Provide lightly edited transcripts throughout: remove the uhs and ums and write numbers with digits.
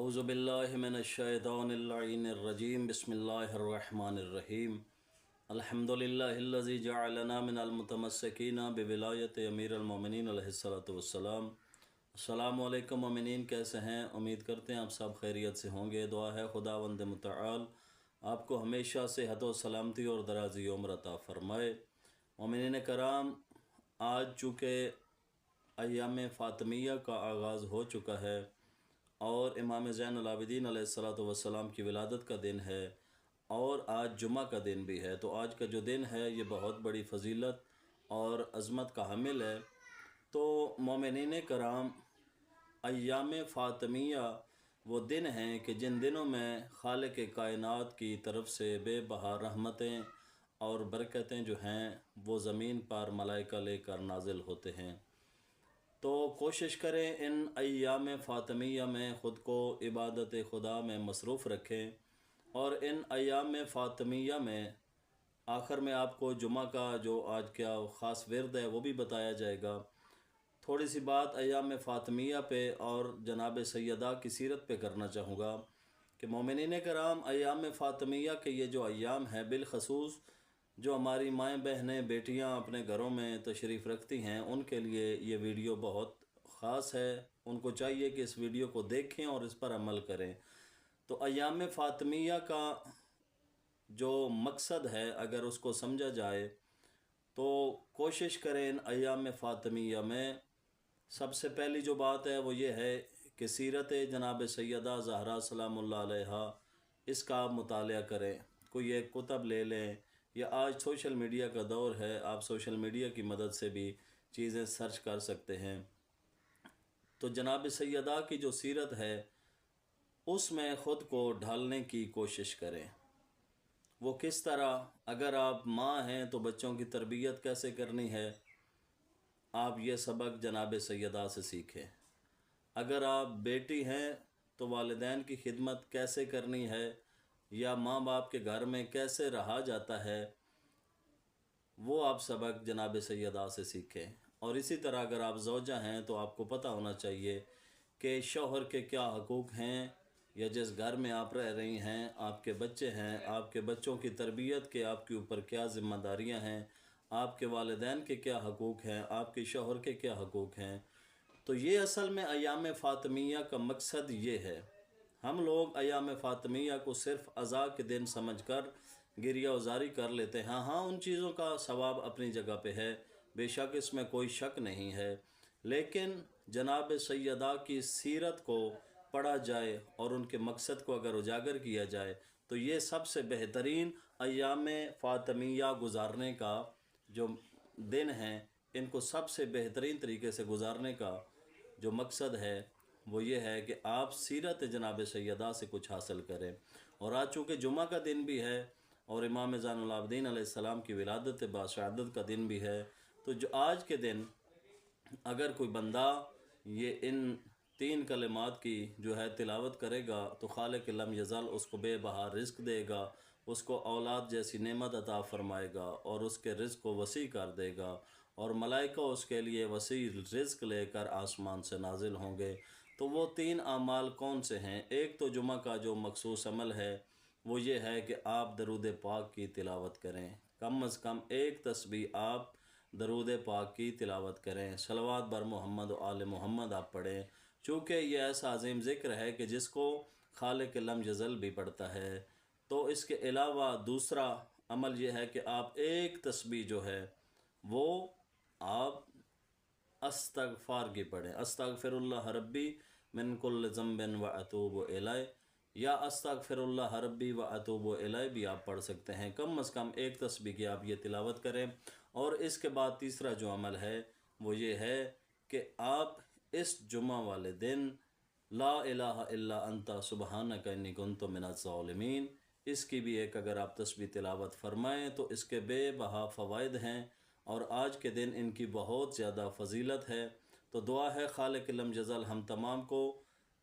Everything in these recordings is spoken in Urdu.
اعوذ باللہ من الشیطان اللعین الرجیم بسم اللہ الرحمن الرحیم الحمدللہ الذی جعلنا من المتمسکین بولایت امیر المومنین علیہ السلام۔ السلام علیکم مومنین، کیسے ہیں؟ امید کرتے ہیں آپ سب خیریت سے ہوں گے۔ دعا ہے خداوند متعال آپ کو ہمیشہ صحت و سلامتی اور درازی عمر عطا فرمائے۔ مومنین کرام، آج چونکہ ایام فاطمیہ کا آغاز ہو چکا ہے اور امام زین العابدین علیہ السلام کی ولادت کا دن ہے اور آج جمعہ کا دن بھی ہے، تو آج کا جو دن ہے یہ بہت بڑی فضیلت اور عظمت کا حامل ہے۔ تو مومنین کرام، ایام فاطمیہ وہ دن ہیں کہ جن دنوں میں خالق کائنات کی طرف سے بے بہا رحمتیں اور برکتیں جو ہیں وہ زمین پر ملائکہ لے کر نازل ہوتے ہیں۔ تو کوشش کریں ان ایام فاطمیہ میں خود کو عبادت خدا میں مصروف رکھیں، اور ان ایام فاطمیہ میں آخر میں آپ کو جمعہ کا جو آج کا خاص ورد ہے وہ بھی بتایا جائے گا۔ تھوڑی سی بات ایام فاطمیہ پہ اور جناب سیدہ کی سیرت پہ کرنا چاہوں گا کہ مومنین کرام، ایام فاطمیہ کے یہ جو ایام ہیں، بالخصوص جو ہماری مائیں بہنیں بیٹیاں اپنے گھروں میں تشریف رکھتی ہیں، ان کے لیے یہ ویڈیو بہت خاص ہے۔ ان کو چاہیے کہ اس ویڈیو کو دیکھیں اور اس پر عمل کریں۔ تو ایام فاطمیہ کا جو مقصد ہے اگر اس کو سمجھا جائے تو کوشش کریں ان ایام فاطمیہ میں سب سے پہلی جو بات ہے وہ یہ ہے کہ سیرت جناب سیدہ زہرا سلام اللہ علیہا اس کا آپ مطالعہ کریں۔ کوئی ایک کتب لے لیں، یا آج سوشل میڈیا کا دور ہے، آپ سوشل میڈیا کی مدد سے بھی چیزیں سرچ کر سکتے ہیں۔ تو جناب سیدہ کی جو سیرت ہے اس میں خود کو ڈھالنے کی کوشش کریں۔ وہ کس طرح؟ اگر آپ ماں ہیں تو بچوں کی تربیت کیسے کرنی ہے، آپ یہ سبق جناب سیدہ سے سیکھیں۔ اگر آپ بیٹی ہیں تو والدین کی خدمت کیسے کرنی ہے، یا ماں باپ کے گھر میں کیسے رہا جاتا ہے، وہ آپ سبق جناب سیدہ سے سیکھیں۔ اور اسی طرح اگر آپ زوجہ ہیں تو آپ کو پتہ ہونا چاہیے کہ شوہر کے کیا حقوق ہیں، یا جس گھر میں آپ رہ رہی ہیں آپ کے بچے ہیں، آپ کے بچوں کی تربیت کے آپ کے اوپر کیا ذمہ داریاں ہیں، آپ کے والدین کے کیا حقوق ہیں، آپ کے شوہر کے کیا حقوق ہیں۔ تو یہ اصل میں ایام فاطمیہ کا مقصد یہ ہے۔ ہم لوگ ایام فاطمیہ کو صرف عزا کے دن سمجھ کر گریہ وزاری کر لیتے ہیں۔ ہاں ان چیزوں کا ثواب اپنی جگہ پہ ہے، بے شک اس میں کوئی شک نہیں ہے، لیکن جناب سیدہ کی سیرت کو پڑھا جائے اور ان کے مقصد کو اگر اجاگر کیا جائے تو یہ سب سے بہترین ایام فاطمیہ گزارنے کا جو دن ہیں، ان کو سب سے بہترین طریقے سے گزارنے کا جو مقصد ہے وہ یہ ہے کہ آپ سیرت جناب سیدہ سے کچھ حاصل کریں۔ اور آج چونکہ جمعہ کا دن بھی ہے اور امام زین العابدین علیہ السلام کی ولادت باشہادت کا دن بھی ہے، تو جو آج کے دن اگر کوئی بندہ یہ ان 3 کلمات کی جو ہے تلاوت کرے گا تو خالق لم یزل اس کو بے بہا رزق دے گا، اس کو اولاد جیسی نعمت عطا فرمائے گا اور اس کے رزق کو وسیع کر دے گا، اور ملائکہ اس کے لیے وسیع رزق لے کر آسمان سے نازل ہوں گے۔ تو وہ 3 اعمال کون سے ہیں؟ ایک تو جمعہ کا جو مخصوص عمل ہے وہ یہ ہے کہ آپ درود پاک کی تلاوت کریں، کم از کم ایک تسبیح آپ درود پاک کی تلاوت کریں، صلوات بر محمد و آل محمد آپ پڑھیں، چونکہ یہ ایسا عظیم ذکر ہے کہ جس کو خالق لم یزل بھی پڑھتا ہے۔ تو اس کے علاوہ دوسرا عمل یہ ہے کہ آپ ایک تسبیح جو ہے وہ آپ استغفار کی پڑھیں، استغفر اللہ ربی من کل ذنب و اتوب الیہ، یا استغفر اللہ ربی و اتوب الیہ بھی آپ پڑھ سکتے ہیں۔ کم از کم ایک تسبیح کی آپ یہ تلاوت کریں۔ اور اس کے بعد تیسرا جو عمل ہے وہ یہ ہے کہ آپ اس جمعہ والے دن لا الہ الا انت سبحانک انی کنت من الظالمین، اس کی بھی ایک اگر آپ تسبیح تلاوت فرمائیں تو اس کے بے بہا فوائد ہیں، اور آج کے دن ان کی بہت زیادہ فضیلت ہے۔ تو دعا ہے خالق لم یزل ہم تمام کو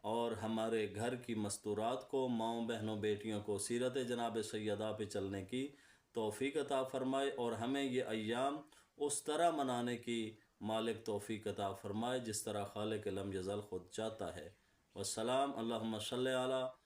اور ہمارے گھر کی مستورات کو، ماؤں بہنوں بیٹیوں کو سیرت جناب سیدہ پہ چلنے کی توفیق عطا فرمائے، اور ہمیں یہ ایام اس طرح منانے کی مالک توفیق عطا فرمائے جس طرح خالق لم یزل خود چاہتا ہے۔ والسلام. اللہم صلی علی